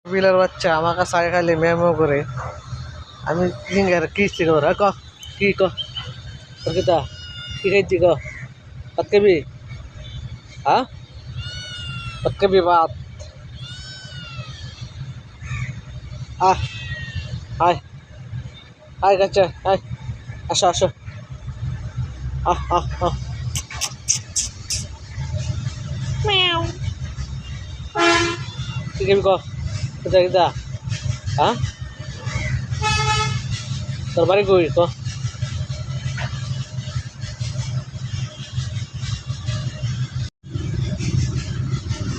বিলার বাচ্চা আমার কাছে আগে খালি মেমো করে আমি ফিঙ্গার কিস্তি কর ক কি ক তোর কিতা কি খাইছি ক ভাত খাবি হ্যাঁ ভাত খাবি ভাত আহ আয় আয় কাচ্চা আয় আসো আসো আহ আহ আহ কি খাবি ক কিতা কিতা হ্যাঁ তোর বাড়ি কই ক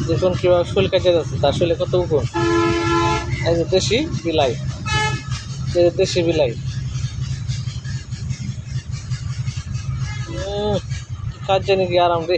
দেখুন কিভাবে ফুল কাটে যাচ্ছে তার শরীরে কত উকুন এই যে দেশি বিলাই দেশি বিলাই কাজ জানি কি আরাম রে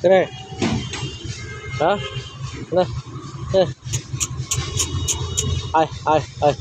রে হ্যাঁ না আয় আয় আয়